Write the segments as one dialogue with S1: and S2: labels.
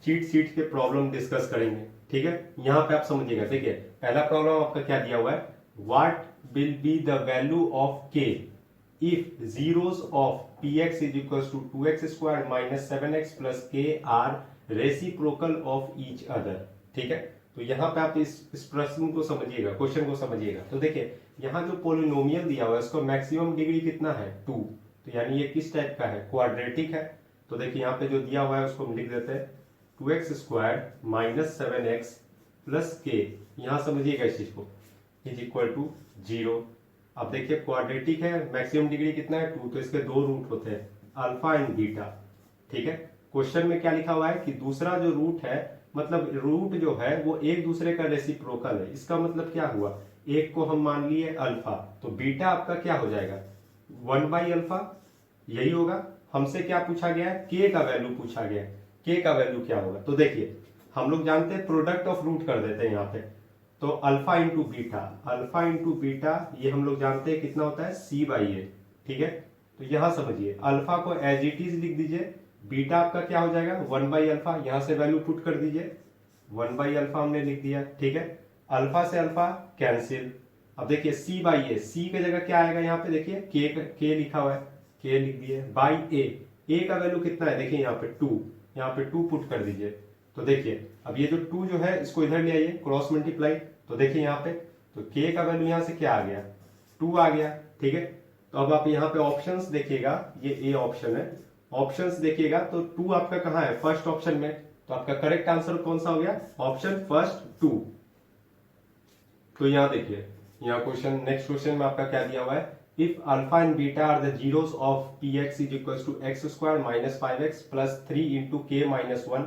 S1: Cheat sheet के problem discuss करेंगे। ठीक है, यहाँ पे आप समझिएगा। देखिए पहला प्रॉब्लम आपका क्या दिया हुआ है, what will be the value of के if zeros of px is equals to 2x square minus 7x plus k are reciprocal of each other। ठीक है, तो यहाँ पे आप इस प्रश्न को समझिएगा, क्वेश्चन को समझिएगा। तो देखिए यहाँ जो पोलिनोमियल दिया हुआ है उसका मैक्सिमम डिग्री कितना है 2, तो यानी ये किस टाइप का है, क्वाड्रेटिक है। तो देखिए यहाँ पे जो दिया हुआ है उसको हम लिख देते हैं 2x square minus 7x plus के, यहाँ समझिएगा इस चीज को, इज इक्वल टू 0। अब देखिए क्वाड्रेटिक है, मैक्सिमम डिग्री कितना है 2, तो इसके दो रूट होते हैं अल्फा एंड बीटा। ठीक है, क्वेश्चन में क्या लिखा हुआ है कि दूसरा जो रूट है, मतलब रूट जो है वो एक दूसरे का रेसिप्रोकल है। इसका मतलब क्या हुआ, एक को हम मान लिए अल्फा, तो बीटा आपका क्या हो जाएगा 1 बाई अल्फा, यही होगा। हमसे क्या पूछा गया है, के का वैल्यू पूछा गया है, के का वैल्यू क्या होगा। तो देखिए हम लोग जानते हैं प्रोडक्ट ऑफ रूट कर देते हैं यहाँ पे, तो alpha into beta, alpha into beta ये हम लोग जानते हैं कितना होता है सी बाई ए। ठीक है, तो यहां समझिए अल्फा को एज इट इज लिख दीजिए, बीटा आपका क्या हो जाएगा 1 बाई अल्फा, यहां से वैल्यू पुट कर दीजिए 1 बाई अल्फा हमने लिख दिया। ठीक है, अल्फा से अल्फा कैंसिल। अब देखिए सी बाई ए, सी की जगह क्या आएगा यहाँ पे, देखिए के लिखा हुआ है, के लिख दिए बाई ए का वैल्यू कितना है, देखिए यहाँ पे 2, यहाँ पे 2 पुट कर दीजिए। तो देखिए अब ये जो 2 जो है इसको इधर ले आइए, क्रॉस मल्टीप्लाई, तो देखिए यहाँ पे तो k का वैल्यू यहाँ से क्या आ गया 2 आ गया। ठीक है, तो अब आप यहाँ पे ऑप्शंस देखिएगा, ये ए ऑप्शन है, ऑप्शंस देखिएगा तो 2 आपका कहाँ है फर्स्ट ऑप्शन में, तो आपका करेक्ट आंसर कौन सा हो गया ऑप्शन फर्स्ट 2। तो यहाँ देखिए, यहाँ क्वेश्चन, नेक्स्ट क्वेश्चन में आपका क्या दिया हुआ है, if alpha and beta are the zeros of px is equal to x square minus 5x plus 3 into k minus 1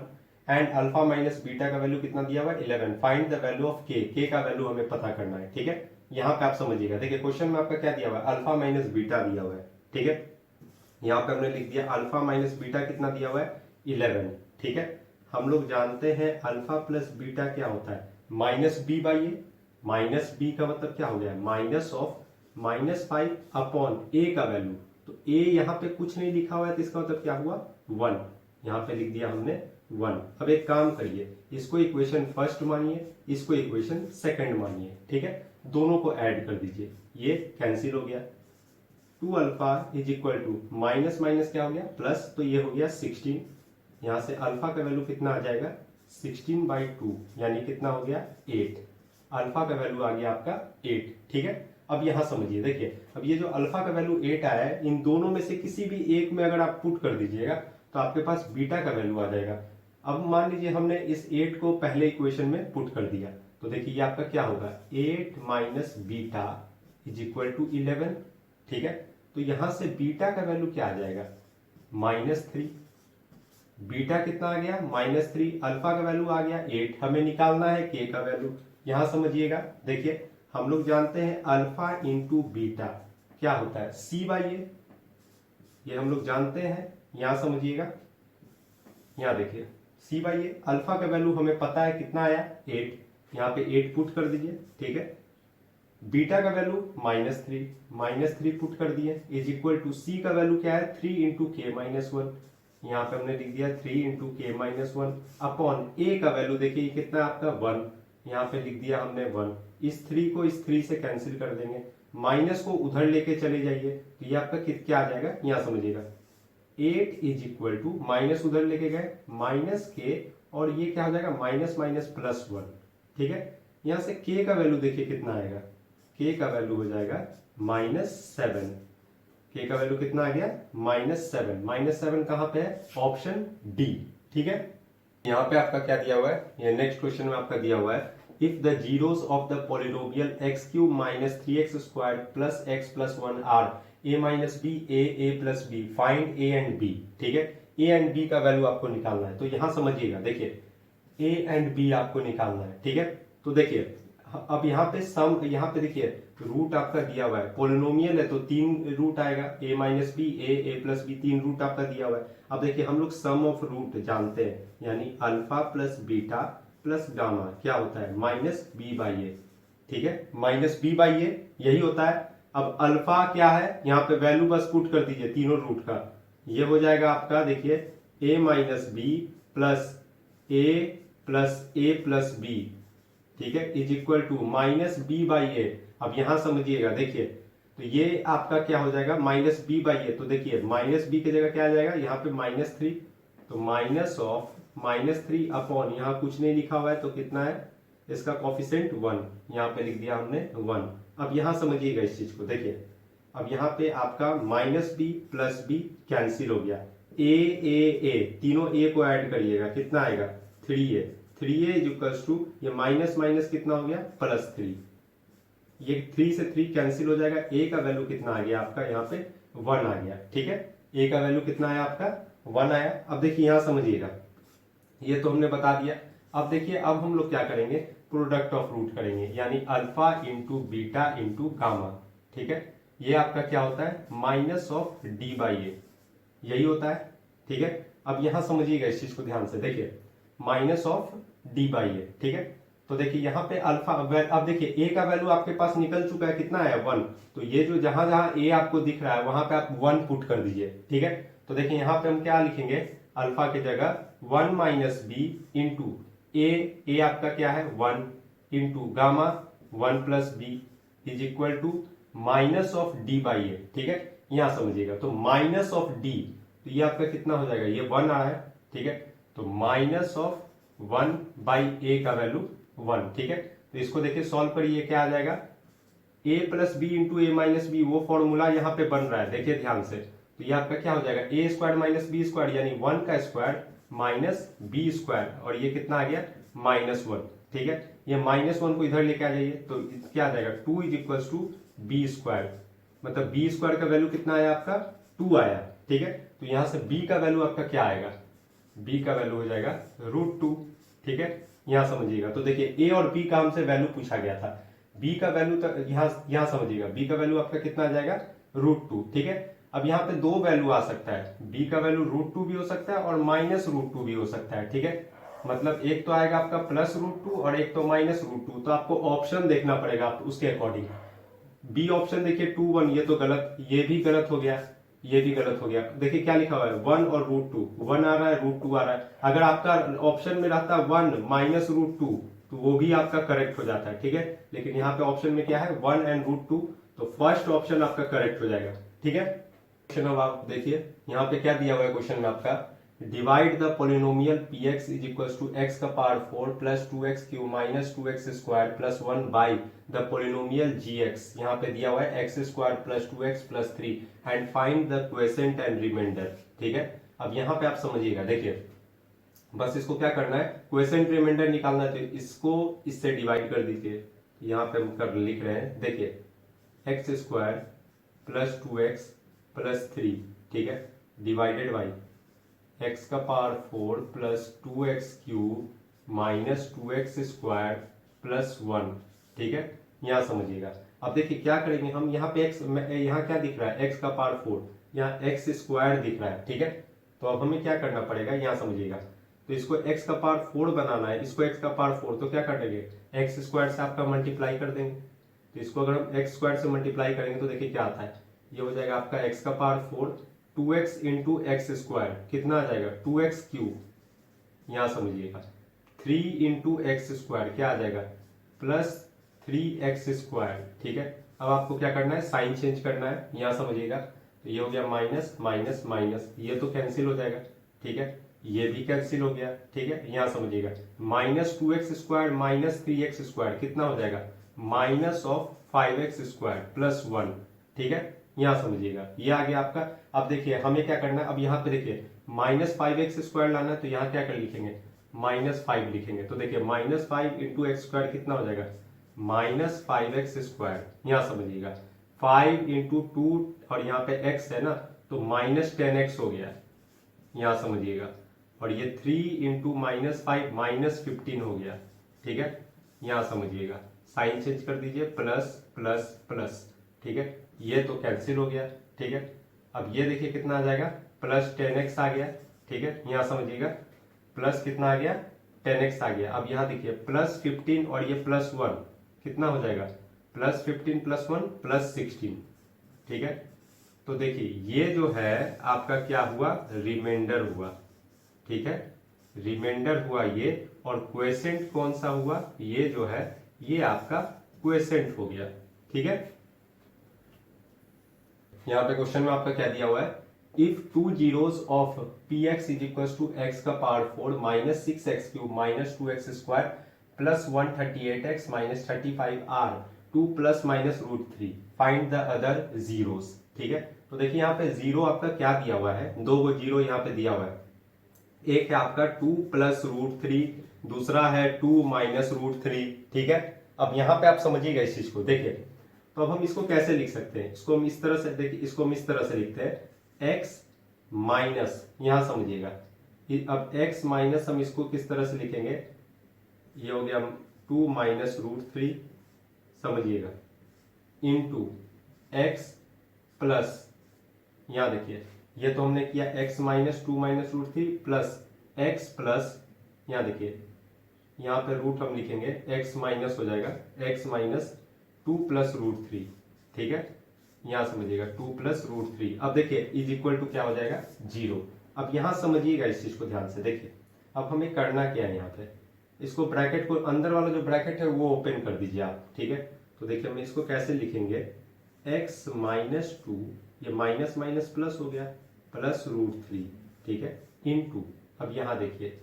S1: and alpha minus beta का वैल्यू कितना दिया हुआ है 11, फाइंड द वैल्यू ऑफ के का वैल्यू हमें पता करना है। ठीक है, यहाँ पे आप समझिएगा, देखिए क्वेश्चन में आपका क्या दिया हुआ है अल्फा माइनस बीटा दिया हुआ है। ठीक है, यहाँ पे हमने लिख दिया अल्फा माइनस बीटा कितना दिया हुआ है 11। ठीक है, हम लोग जानते हैं अल्फा प्लस बीटा क्या होता है minus B by A, minus B का मतलब क्या हो गया minus of minus 5 upon A का वैल्यू, तो ए यहाँ पे कुछ नहीं लिखा हुआ है तो इसका मतलब क्या हुआ 1, यहाँ पे लिख दिया हमने 1। अब एक काम करिए, इसको इक्वेशन फर्स्ट मानिए, इसको इक्वेशन सेकंड मानिए। ठीक है, दोनों को ऐड कर दीजिए, ये कैंसिल हो गया, 2 alpha is equal to minus minus क्या हो गया प्लस, तो ये हो गया 16, यहाँ से अल्फा का वैल्यू कितना आ जाएगा 16 बाई 2, यानी कितना हो गया 8, अल्फा का वैल्यू आ गया आपका 8। ठीक है, अब यहां समझिए, देखिए अब ये जो अल्फा का वैल्यू 8 आया है, इन दोनों में से किसी भी एक में अगर आप पुट कर दीजिएगा तो आपके पास बीटा का वैल्यू आ जाएगा। अब मान लीजिए हमने इस 8 को पहले इक्वेशन में पुट कर दिया, तो देखिए ये आपका क्या होगा 8 minus beta is equal to 11। ठीक है, तो यहां से बीटा का वैल्यू क्या आ जाएगा -3, बीटा कितना आ गया -3, अल्फा का वैल्यू आ गया 8, हमें निकालना है के का वैल्यू। यहां समझिएगा, देखिए हम लोग जानते हैं अल्फा इंटू बीटा क्या होता है सी बाई ए, ये हम लोग जानते हैं। यहां समझिएगा, यहां देखिए सी बाई ए, अल्फा का वैल्यू हमें पता है कितना आया 8, यहाँ पे 8 पुट कर दीजिए। ठीक है, बीटा का वैल्यू -3 पुट कर दिए, इज इक्वल टू सी का वैल्यू क्या है 3 इंटू के माइनस 1, यहाँ पे हमने लिख दिया 3 into k minus 1 upon A का वैल्यू देखिए कितना आपका 1, यहाँ पे लिख दिया हमने 1, इस 3 को इस 3 से कैंसिल कर देंगे, माइनस को उधर लेके चले जाइए, तो ये आपका क्या आ जाएगा, यहाँ समझिएगा 8 इज इक्वल टू माइनस उधर लेके गए माइनस के, और ये क्या हो जाएगा माइनस माइनस प्लस 1। ठीक है, यहाँ से के का वैल्यू देखिए कितना आएगा, के का वैल्यू हो जाएगा -7, के का वैल्यू कितना आ गया -7, -7 कहां पे है ऑप्शन डी। ठीक है, यहाँ पे आपका क्या दिया हुआ है, ये नेक्स्ट क्वेश्चन में आपका दिया हुआ है if the zeros of the polynomial x cube minus 3x square plus x plus 1 are a minus B A plus B, find a and b। ठीक है, a एंड b का वैल्यू आपको निकालना है, तो यहां समझिएगा, देखिए a एंड b आपको निकालना है। ठीक है, तो देखिए अब यहाँ पे सम, यहाँ पे देखिए रूट आपका दिया हुआ है, पोलिनोमियल है तो 3 रूट आएगा, a minus B A plus B, 3 root आपका दिया हुआ है। अब देखिए हम लोग सम ऑफ रूट जानते हैं, यानी alpha plus beta plus gamma क्या होता है माइनस बी बाई ए। ठीक है, माइनस बी बाई ए यही होता है। अब अल्फा क्या है, यहाँ पे वैल्यू बस पुट कर दीजिए तीनों रूट का, ये हो जाएगा आपका देखिए a minus B plus plus b, ठीक है, is equal to minus B by a. अब यहां समझिएगा, देखिए तो ये आपका क्या हो जाएगा माइनस बी बाई ए। तो देखिए माइनस बी की जगह क्या आ जाएगा यहाँ पे -3, तो -3 अपॉन यहाँ कुछ नहीं लिखा हुआ है तो कितना है इसका कॉफिशिएंट 1, यहाँ पे लिख दिया हमने 1। अब यहां समझिएगा इस चीज को, देखिए अब यहाँ पे आपका minus B plus B cancel हो गया, ए तीनों ए को ऐड करिएगा कितना आएगा 3a, 3a is equals to ये माइनस माइनस कितना हो गया +3, ये 3 से 3 कैंसिल हो जाएगा, a का वैल्यू कितना आ गया आपका यहाँ पे 1 आ गया, ठीक है, a का वैल्यू कितना आया आपका 1 आया। अब देखिए यहाँ समझिएगा, ये तो हमने बता दिया। अब देखिए अब हम लोग क्या करेंगे, प्रोडक्ट ऑफ रूट करेंगे, यानी alpha into beta into gamma, ठीक है, ये आपका क्या होता है माइनस ऑफ डी बाई ए, यही होता है, ठीक है। अब यहां समझिएगा इस चीज को ध्यान से, देखिए minus of d by a, ठीक है। तो देखिए यहाँ पे अल्फा, अब देखिए ए का वैल्यू आपके पास निकल चुका है, कितना है 1, तो ये जो जहां जहां ए आपको दिख रहा है वहां पे आप 1 पुट कर दीजिए, ठीक है। तो देखिए यहाँ पे हम क्या लिखेंगे, अल्फा की जगह 1 माइनस बी इंटू ए आपका क्या है 1 into gamma 1 plus b is equal to minus of d by a, ठीक है। यहां समझिएगा, तो माइनस ऑफ डी, तो ये आपका कितना हो जाएगा, ये 1 आ रहा है, ठीक है, तो माइनस ऑफ 1 बाई ए का वैल्यू 1, ठीक है। तो इसको देखिए सॉल्व करिए, क्या आ जाएगा a plus B into A minus B, वो फॉर्मूला यहाँ पे बन रहा है, देखिए ध्यान से, तो ये आपका क्या हो जाएगा ए स्क्वायर माइनस बी स्क्वायर, यानी 1 का स्क्वायर माइनस बी स्क्वायर, और ये कितना आ गया -1, ठीक है। ये -1 को इधर लेके आ जाइए, तो क्या आ जाएगा 2 is equal to B square, मतलब बी स्क्वायर का वैल्यू कितना आया आपका 2 आया, ठीक है। तो यहां से b का वैल्यू आपका क्या आएगा, b का वैल्यू हो जाएगा √2, ठीक है। यहां समझिएगा, तो देखिए a और b का हमसे वैल्यू पूछा गया था, b का वैल्यू तक यहां समझिएगा, b का वैल्यू आपका कितना आ जाएगा √2, ठीक है। अब यहाँ पे दो वैल्यू आ सकता है, b का वैल्यू √2 भी हो सकता है और -√2 भी हो सकता है, ठीक है। मतलब एक तो आएगा आपका +√2 और एक तो -√2, तो आपको ऑप्शन देखना पड़ेगा आप उसके अकॉर्डिंग। बी ऑप्शन देखिए 2 1, ये तो गलत, ये भी गलत हो गया, ये भी गलत हो गया। देखिए क्या लिखा हुआ है 1 और √2, 1 आ रहा है √2 आ रहा है। अगर आपका ऑप्शन में रहता 1 -√2 तो वो भी आपका करेक्ट हो जाता है, ठीक है। लेकिन यहाँ पे ऑप्शन में क्या है 1 एंड √2, तो फर्स्ट ऑप्शन आपका करेक्ट हो जाएगा, ठीक है। क्वेश्चन अब आप देखिए यहाँ पे क्या दिया हुआ है क्वेश्चन में आपका, divide the polynomial px is equal to x का power 4 plus 2x cube minus 2x square plus 1 by the polynomial gx, यहाँ पे दिया हुआ है x square plus 2x plus 3 and find the quotient and remainder, ठीक है। अब यहाँ पे आप समझिएगा, देखिए बस इसको क्या करना है क्वेसेंट रिमाइंडर निकालना है, तो इसको इससे डिवाइड कर दीजिए, यहाँ पे हम कर लिख रहे हैं, देखिए x square plus 2x plus 3, ठीक है, डिवाइडेड बाई x का power 4 plus 2x cube minus 2x square plus 1, ठीक है। यहाँ समझिएगा, अब देखिए क्या करेंगे हम, यहाँ पे x, यहाँ क्या दिख रहा है x का पावर 4, यहाँ x स्क्वायर दिख रहा है, ठीक है। तो अब हमें क्या करना पड़ेगा, यहाँ समझिएगा, तो इसको x का पावर 4 बनाना है, इसको x का पावर 4, तो क्या कर देंगे x स्क्वायर से आपका मल्टीप्लाई कर देंगे, तो इसको अगर हम x स्क्वायर से मल्टीप्लाई करेंगे तो देखिए क्या आता है, ये हो जाएगा आपका x का power 4 2x into x square, कितना आ जाएगा 2x क्यूब, यहाँ समझिएगा 3 इंटू एक्स स्क्वायर क्या आ जाएगा प्लस 3x स्क्वायर, ठीक है। अब आपको क्या करना है साइन चेंज करना है, यहाँ समझिएगा, तो ये हो गया माइनस माइनस माइनस, ये तो कैंसिल हो जाएगा, ठीक है, ये भी कैंसिल हो गया, ठीक है। यहाँ समझिएगा -2x square minus 3x square कितना हो जाएगा minus of 5x square plus 1, ठीक है। यहाँ समझिएगा ये आ गया आपका। अब देखिए हमें क्या करना है, अब यहाँ पे देखिए -5x स्क्वायर लाना है, तो यहाँ क्या कर लिखेंगे -5 लिखेंगे, तो देखिए -5 इंटू एक्स स्क्वायर कितना हो जाएगा -5x स्क्वायर, यहाँ समझिएगा 5 इंटू 2 और यहाँ पे x है ना, तो -10x हो गया, यहाँ समझिएगा, और ये 3 इंटू -5 -15 हो गया, ठीक है। यहाँ समझिएगा साइन चेंज कर दीजिए प्लस प्लस प्लस, ठीक है, ये तो कैंसिल हो गया, ठीक है। अब ये देखिए कितना आ जाएगा +10x आ गया, ठीक है। यहाँ समझिएगा प्लस कितना आ गया 10x आ गया। अब यहाँ देखिए +15 और ये +1 कितना हो जाएगा +15 + 1 +16, ठीक है। तो देखिए ये जो है आपका क्या हुआ रिमाइंडर हुआ, ठीक है, रिमाइंडर हुआ ये, और क्वेसेंट कौन सा हुआ, ये जो है ये आपका क्वेसेंट हो गया। ठीक है, यहाँ पे क्वेश्चन में आपका क्या दिया हुआ है, if two zeros of p x is equal to x का power 4 minus 6x³ minus 2x² plus 138x minus 35 are 2 plus minus √3 find the other zeros. ठीक है, तो देखिए यहाँ पे जीरो आपका क्या दिया हुआ है, दो गो जीरो यहाँ पे दिया हुआ है। एक है आपका 2 प्लस √3, दूसरा है 2 माइनस √3। ठीक है, अब यहाँ पे आप समझिएगा इस चीज को, देखिए तो अब हम इसको कैसे लिख सकते हैं, इसको हम इस तरह से, देखिए इसको हम इस तरह से लिखते हैं x माइनस, यहां समझिएगा अब x माइनस हम इसको किस तरह से लिखेंगे, ये हो गया 2 माइनस √3 समझिएगा इनटू x प्लस, यहां देखिए ये तो हमने किया x minus 2 minus √3 plus x plus, यहां देखिए यहां पे रूट हम लिखेंगे x माइनस हो जाएगा x माइनस 2 प्लस √3। ठीक है, यहां समझिएगा 2 प्लस √3। अब देखिए इज इक्वल टू क्या हो जाएगा 0। अब यहां समझिएगा इस चीज को ध्यान से, देखिए अब हमें करना क्या है, यहाँ पे इसको ब्रैकेट को अंदर वाला जो ब्रैकेट है वो ओपन कर दीजिए आप। ठीक है, तो देखिए हम इसको कैसे लिखेंगे, x माइनस 2, ये माइनस माइनस प्लस हो गया प्लस √3। ठीक है, इनटू अब यहां देखिए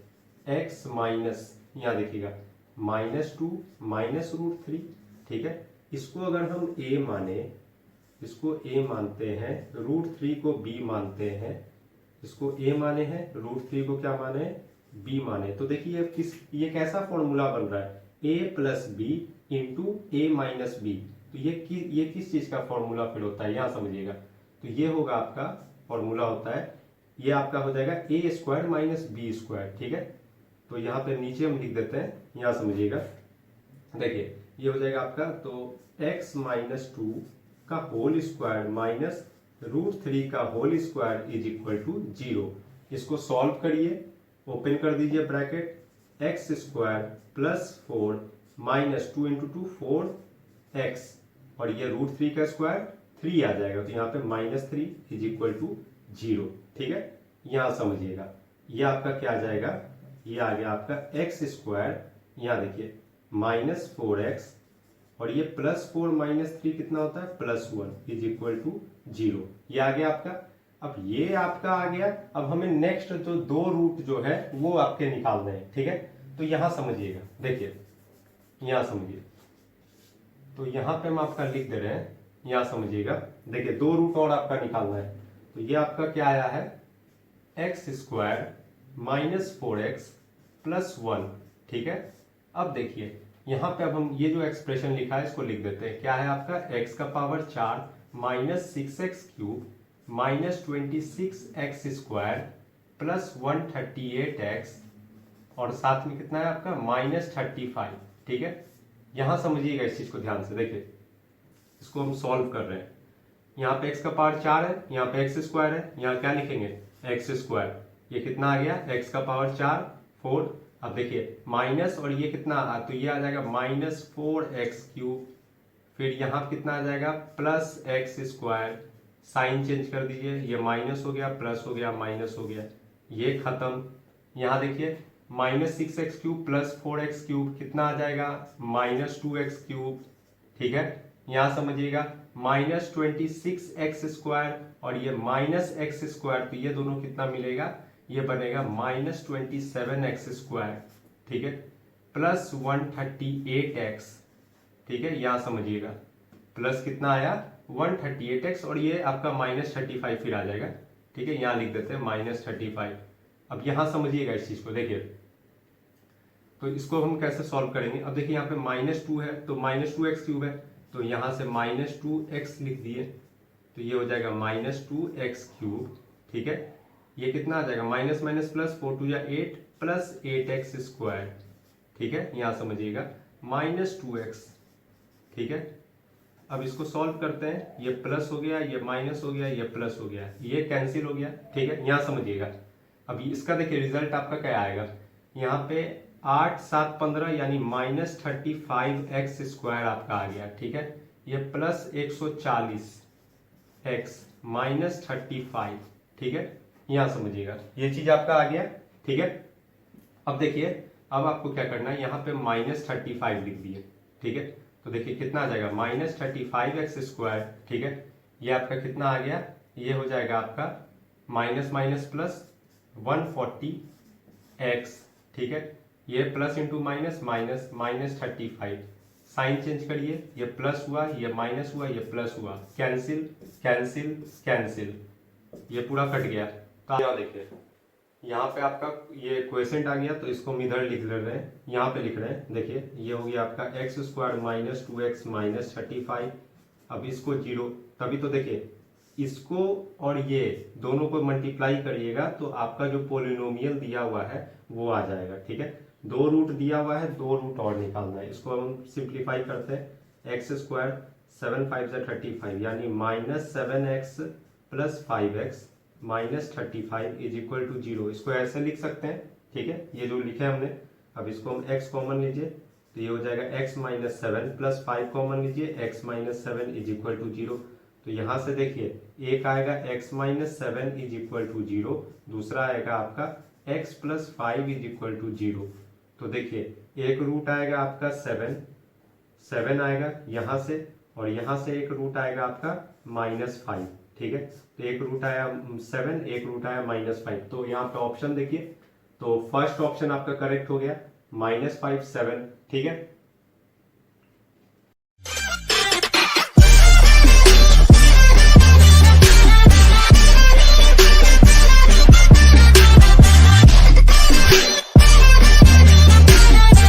S1: x माइनस, यहां देखिएगा माइनस 2 माइनस √3। ठीक है, इसको अगर हम a माने, इसको a मानते हैं, √3 को b मानते हैं, इसको a माने हैं, √3 को क्या माने, b माने, तो देखिए ये कैसा फॉर्मूला बन रहा है, a plus B into A minus B. तो ये किस चीज का फॉर्मूला फिर होता है, यहां समझिएगा, तो ये होगा आपका फॉर्मूला होता है, ये आपका हो जाएगा a² माइनस b²। ठीक है, तो यहाँ पे नीचे हम लिख देते हैं, यहां समझिएगा, देखिए ये हो जाएगा आपका, तो x माइनस 2 का होल स्क्वायर माइनस √3 का whole square is equal to 0। इसको सॉल्व करिए, ओपन कर दीजिए bracket, x² plus 4 minus 2 into 2 4x, और ये √3 का स्क्वायर 3 आ जाएगा, तो यहाँ पे -3 इज इक्वल टू 0। ठीक है, यहाँ समझिएगा ये आपका क्या आ जाएगा, ये आ गया आपका x², यहाँ देखिए -4x, और ये +4 -3 कितना होता है +1 इज इक्वल टू 0। ये आ गया आपका। अब ये आपका आ गया, अब हमें नेक्स्ट जो दो रूट जो है वो आपके निकालने हैं। ठीक है, तो यहां समझिएगा, देखिए यहां समझिए, तो यहां पे हम आपका लिख दे रहे हैं, यहां समझिएगा, देखिए दो रूट और आपका निकालना है, तो ये आपका क्या आया है, x² -4x +1। ठीक है, अब देखिए यहां पे अब हम ये जो एक्सप्रेशन लिखा है इसको लिख देते हैं, क्या है आपका x का power 4 minus 6x³ minus 26x² plus 138x, और साथ में कितना है आपका -35। ठीक है, यहां समझिएगा इस चीज को ध्यान से, देखिए इसको हम सॉल्व कर रहे हैं, यहाँ पे x का पावर 4 है, यहाँ पे x² है, यहाँ क्या लिखेंगे x², ये कितना आ गया x का पावर 4 4, अब देखिए माइनस, और ये कितना, तो ये आ जाएगा -4x³, फिर यहाँ कितना आ जाएगा +x², साइन चेंज कर दीजिए, ये माइनस हो गया प्लस हो गया माइनस हो गया, ये खत्म। यहाँ देखिए -6x³ प्लस 4x³ कितना आ जाएगा -2x³। ठीक है, यहाँ समझिएगा -26x², और ये -x², तो ये दोनों कितना मिलेगा, ये बनेगा -27x²। ठीक है, प्लस 138x। ठीक है, यहां समझिएगा प्लस कितना आया 138x, और ये आपका -35 फिर आ जाएगा। ठीक है, यहां लिख देते हैं -35। अब यहां समझिएगा इस चीज को, देखिए तो इसको हम कैसे सॉल्व करेंगे, अब देखिए यहाँ पे -2 है तो -2x³ है, तो यहां से -2x लिख दिए, तो ये हो जाएगा -2x³। ठीक है, ये कितना आ जाएगा minus minus plus 4 2 8 plus 8x²। ठीक है, यहां समझिएगा -2x। ठीक है, अब इसको सॉल्व करते हैं, ये प्लस हो गया, ये माइनस हो गया, ये प्लस हो गया, ये कैंसिल हो गया। ठीक है, यहां समझिएगा, अब इसका देखिए रिजल्ट आपका क्या आएगा, यहाँ पे 8 7 15 यानी -35x² आपका आ गया। ठीक है, ये प्लस 140x -35। ठीक है, यहां समझिएगा ये चीज आपका आ गया। ठीक है, अब देखिए, अब आपको क्या करना है, यहाँ पे -35 लिख दिए, ठीक है। तो देखिए कितना आ जाएगा, -35x², ठीक है। ये आपका कितना आ गया, ये हो जाएगा आपका माइनस माइनस प्लस 140x, ठीक है। ये plus into minus minus -35, sign change करिए, ये प्लस हुआ, ये माइनस हुआ, ये प्लस हुआ, कैंसिल कैंसिल कैंसिल, ये पूरा कट गया। तो यहाँ देखिए, यहाँ पे आपका ये क्वेश्चन आ गया, तो इसको हम इधर लिख ले रहे हैं, यहाँ पे लिख रहे हैं। देखिए ये हो गया आपका x² - 2x - 35। अब इसको जीरो, तभी तो देखिए इसको और ये दोनों को मल्टीप्लाई करिएगा तो आपका जो पोलिनोमियल दिया हुआ है वो आ जाएगा, ठीक है। 2 रूट दिया हुआ है, 2 रूट और निकालना है। इसको हम सिंप्लीफाई करते हैं, x², 7 5 35, यानी -7x + 5x -35 is equal to 0। इसको ऐसे लिख सकते हैं, ठीक है, ये जो लिखे हमने। अब इसको हम x कॉमन लीजिए, तो ये हो जाएगा x - 7 + 5 कॉमन लीजिए, x - 7 इज इक्वल टू 0। तो यहाँ से देखिए एक आएगा x - 7 इज इक्वल टू 0, दूसरा आएगा आपका x + 5 इज इक्वल टू 0। तो देखिए एक रूट आएगा आपका 7 आएगा यहाँ से, और यहाँ से एक रूट आएगा आपका -5, ठीक है। तो एक रूट आया 7, एक रूट आया -5। तो यहाँ पे ऑप्शन देखिए, तो फर्स्ट ऑप्शन आपका करेक्ट हो गया, -5 7, ठीक है।